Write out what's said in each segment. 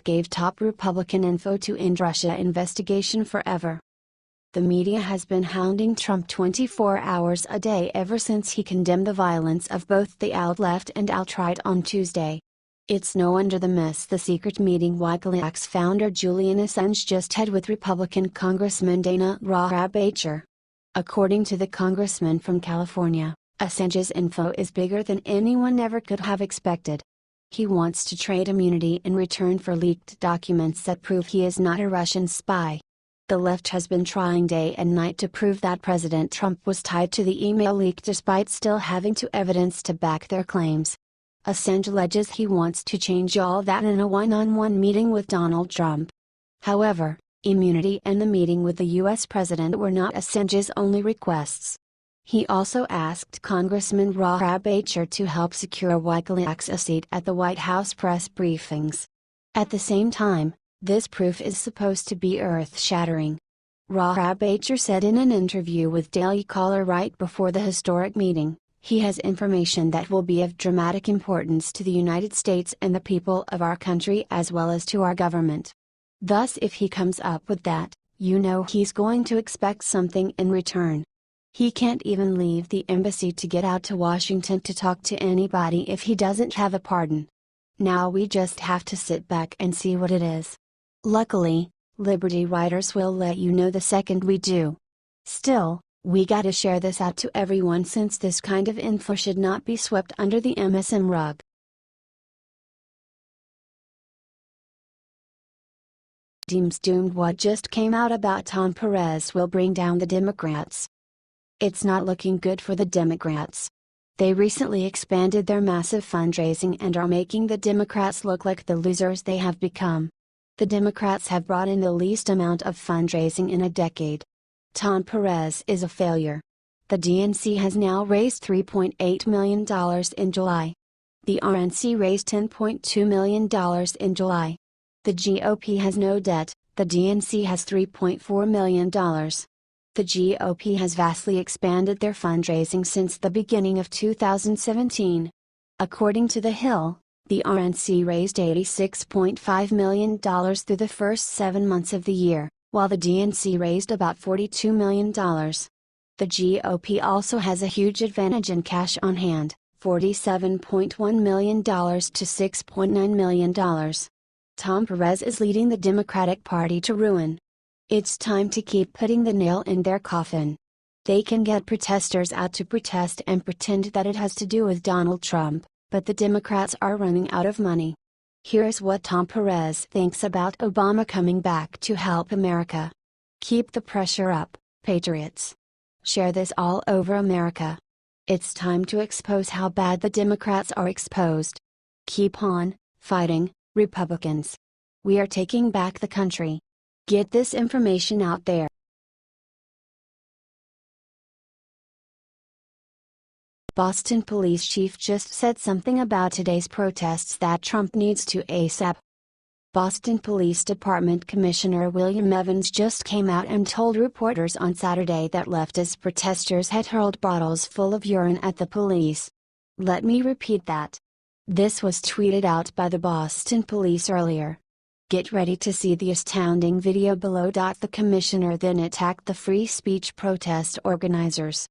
gave top Republican info to end Russia investigation forever. The media has been hounding Trump 24 hours a day ever since he condemned the violence of both the alt-left and alt-right on Tuesday. It's no wonder the mess the secret meeting WikiLeaks founder Julian Assange just had with Republican Congressman Dana Rohrabacher. According to the congressman from California, Assange's info is bigger than anyone ever could have expected. He wants to trade immunity in return for leaked documents that prove he is not a Russian spy. The left has been trying day and night to prove that President Trump was tied to the email leak despite still having evidence to back their claims. Assange alleges he wants to change all that in a one-on-one meeting with Donald Trump. However, immunity and the meeting with the U.S. President were not Assange's only requests. He also asked Congressman Rohrabacher to help secure WikiLeaks a seat at the White House press briefings. At the same time, this proof is supposed to be earth-shattering. Rohrabacher said in an interview with Daily Caller right before the historic meeting, he has information that will be of dramatic importance to the United States and the people of our country as well as to our government. Thus, if he comes up with that, you know he's going to expect something in return. He can't even leave the embassy to get out to Washington to talk to anybody if he doesn't have a pardon. Now we just have to sit back and see what it is. Luckily, Liberty Writers will let you know the second we do. Still, we gotta share this out to everyone since this kind of info should not be swept under the MSM rug. Deems doomed. What just came out about Tom Perez will bring down the Democrats. It's not looking good for the Democrats. They recently expanded their massive fundraising and are making the Democrats look like the losers they have become. The Democrats have brought in the least amount of fundraising in a decade. Tom Perez is a failure. The DNC has now raised $3.8 million in July. The RNC raised $10.2 million in July. The GOP has no debt, the DNC has $3.4 million. The GOP has vastly expanded their fundraising since the beginning of 2017. According to The Hill, the RNC raised $86.5 million through the first 7 months of the year, while the DNC raised about $42 million. The GOP also has a huge advantage in cash on hand, $47.1 million to $6.9 million. Tom Perez is leading the Democratic Party to ruin. It's time to keep putting the nail in their coffin. They can get protesters out to protest and pretend that it has to do with Donald Trump, but the Democrats are running out of money. Here's what Tom Perez thinks about Obama coming back to help America. Keep the pressure up, patriots. Share this all over America. It's time to expose how bad the Democrats are exposed. Keep on fighting, Republicans. We are taking back the country. Get this information out there. Boston police chief just said something about today's protests that Trump needs to ASAP. Boston Police Department Commissioner William Evans just came out and told reporters on Saturday that leftist protesters had hurled bottles full of urine at the police. Let me repeat that. This was tweeted out by the Boston Police earlier. Get ready to see the astounding video below. The commissioner then attacked the free speech protest organizers.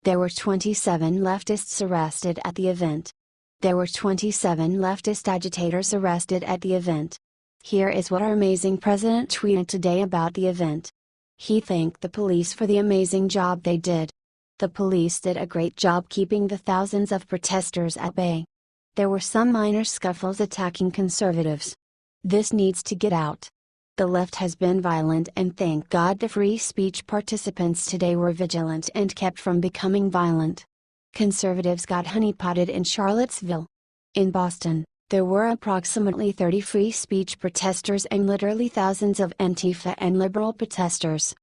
There were 27 leftists arrested at the event. There were 27 leftist agitators arrested at the event. Here is what our amazing president tweeted today about the event. He thanked the police for the amazing job they did. The police did a great job keeping the thousands of protesters at bay. There were some minor scuffles attacking conservatives. This needs to get out. The left has been violent, and thank God the free speech participants today were vigilant and kept from becoming violent. Conservatives got honeypotted in Charlottesville. In Boston, there were approximately 30 free speech protesters and literally thousands of Antifa and liberal protesters.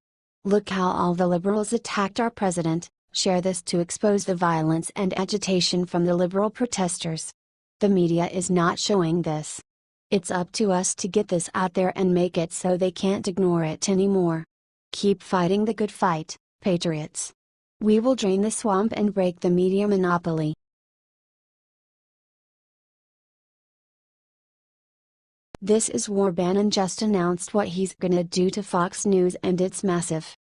Look how all the liberals attacked our president. Share this to expose the violence and agitation from the liberal protesters. The media is not showing this. It's up to us to get this out there and make it so they can't ignore it anymore. Keep fighting the good fight, patriots. We will drain the swamp and break the media monopoly. This is war. Bannon just announced what he's gonna do to Fox News, and it's massive.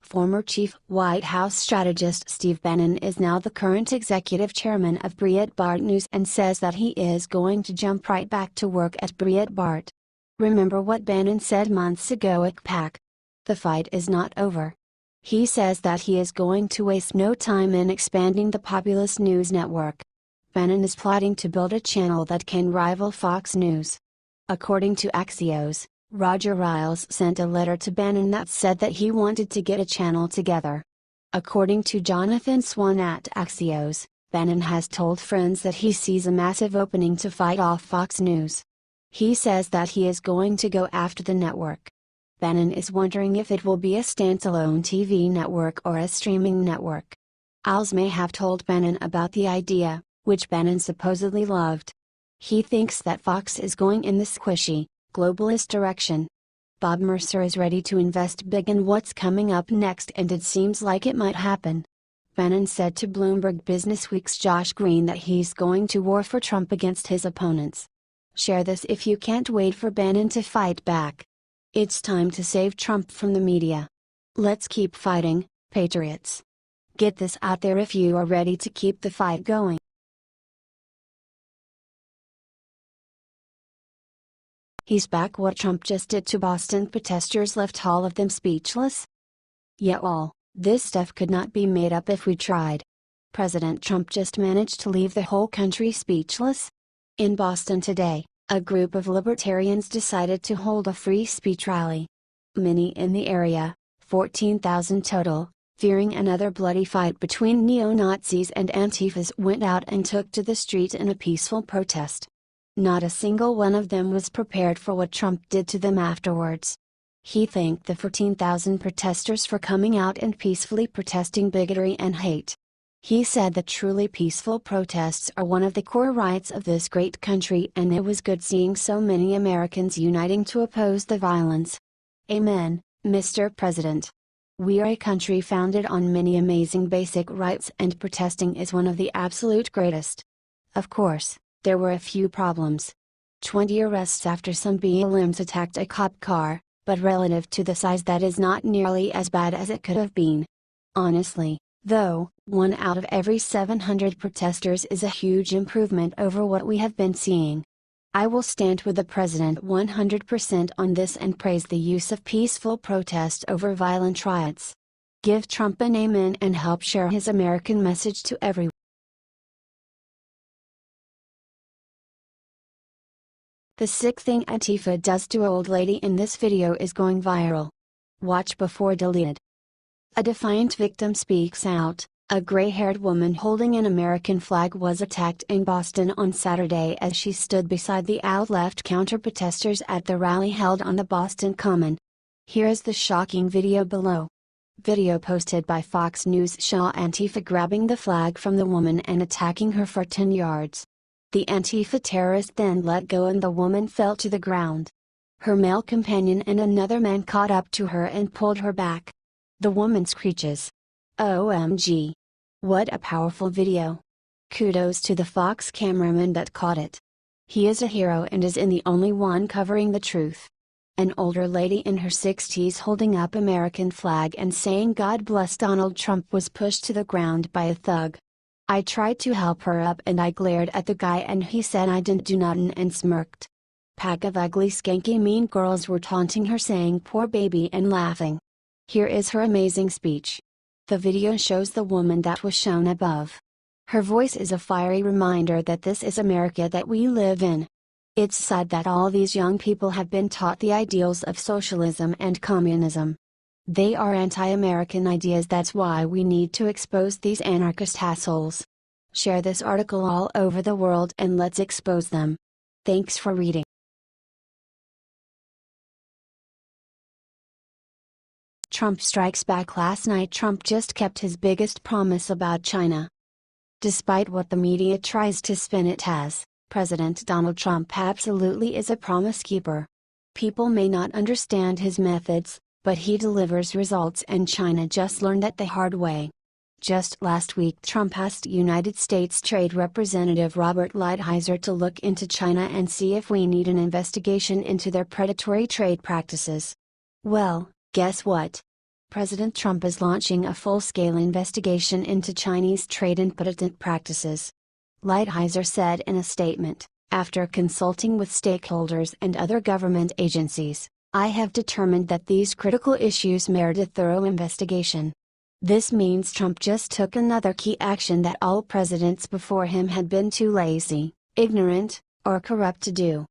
Former chief White House strategist Steve Bannon is now the current executive chairman of Breitbart News and says that he is going to jump right back to work at Breitbart. Remember what Bannon said months ago at PAC? The fight is not over. He says that he is going to waste no time in expanding the populist news network. Bannon is plotting to build a channel that can rival Fox News. According to Axios, Roger Ailes sent a letter to Bannon that said that he wanted to get a channel together. According to Jonathan Swan at Axios, Bannon has told friends that he sees a massive opening to fight off Fox News. He says that he is going to go after the network. Bannon is wondering if it will be a standalone TV network or a streaming network. Ailes may have told Bannon about the idea, which Bannon supposedly loved. He thinks that Fox is going in the squishy, globalist direction. Bob Mercer is ready to invest big in what's coming up next, and it seems like it might happen. Bannon said to Bloomberg Businessweek's Josh Green that he's going to war for Trump against his opponents. Share this if you can't wait for Bannon to fight back. It's time to save Trump from the media. Let's keep fighting, patriots. Get this out there if you are ready to keep the fight going. He's back. What Trump just did to Boston protesters left all of them speechless? Yeah, all this stuff could not be made up if we tried. President Trump just managed to leave the whole country speechless. In Boston today, a group of libertarians decided to hold a free speech rally. Many in the area, 14,000 total, fearing another bloody fight between neo-Nazis and Antifas, went out and took to the street in a peaceful protest. Not a single one of them was prepared for what Trump did to them afterwards. He thanked the 14,000 protesters for coming out and peacefully protesting bigotry and hate. He said that truly peaceful protests are one of the core rights of this great country, and it was good seeing so many Americans uniting to oppose the violence. Amen, Mr. President. We are a country founded on many amazing basic rights, and protesting is one of the absolute greatest. Of course, there were a few problems. 20 arrests after some BLMs attacked a cop car, but relative to the size, that is not nearly as bad as it could have been. Honestly, though, 1 out of every 700 protesters is a huge improvement over what we have been seeing. I will stand with the president 100% on this and praise the use of peaceful protest over violent riots. Give Trump an amen and help share his American message to everyone. The sick thing Antifa does to old lady in this video is going viral. Watch before deleted. A defiant victim speaks out. A gray-haired woman holding an American flag was attacked in Boston on Saturday as she stood beside the out-left counter-protesters at the rally held on the Boston Common. Here is the shocking video below. Video posted by Fox News shows Antifa grabbing the flag from the woman and attacking her for 10 yards. The Antifa terrorist then let go and the woman fell to the ground. Her male companion and another man caught up to her and pulled her back. The woman screeches, "OMG. What a powerful video. Kudos to the Fox cameraman that caught it. He is a hero and is the only one covering the truth." An older lady in her 60s holding up American flag and saying "God bless Donald Trump" was pushed to the ground by a thug. "I tried to help her up and I glared at the guy and he said I didn't do nothing and smirked. Pack of ugly skanky mean girls were taunting her saying 'poor baby' and laughing." Here is her amazing speech. The video shows the woman that was shown above. Her voice is a fiery reminder that this is America that we live in. It's sad that all these young people have been taught the ideals of socialism and communism. They are anti-American ideas. That's why we need to expose these anarchist assholes. Share this article all over the world and let's expose them. Thanks for reading. Trump strikes back last night. Trump just kept his biggest promise about China. Despite what the media tries to spin it as, President Donald Trump absolutely is a promise keeper. People may not understand his methods, but he delivers results, and China just learned that the hard way. Just last week Trump asked United States Trade Representative Robert Lighthizer to look into China and see if we need an investigation into their predatory trade practices. Well, guess what? President Trump is launching a full-scale investigation into Chinese trade and patent practices. Lighthizer said in a statement, after consulting with stakeholders and other government agencies, I have determined that these critical issues merit a thorough investigation. This means Trump just took another key action that all presidents before him had been too lazy, ignorant, or corrupt to do.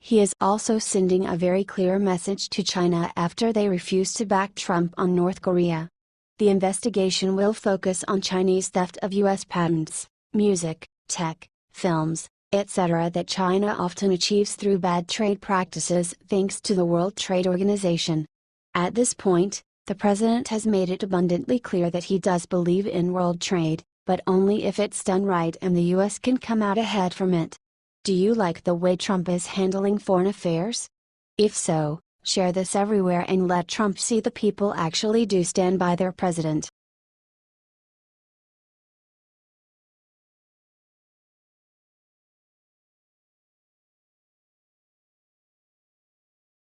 He is also sending a very clear message to China after they refused to back Trump on North Korea. The investigation will focus on Chinese theft of U.S. patents, music, tech, films, etc. that China often achieves through bad trade practices thanks to the World Trade Organization. At this point, the president has made it abundantly clear that he does believe in world trade, but only if it's done right and the U.S. can come out ahead from it. Do you like the way Trump is handling foreign affairs? If so, share this everywhere and let Trump see the people actually do stand by their president.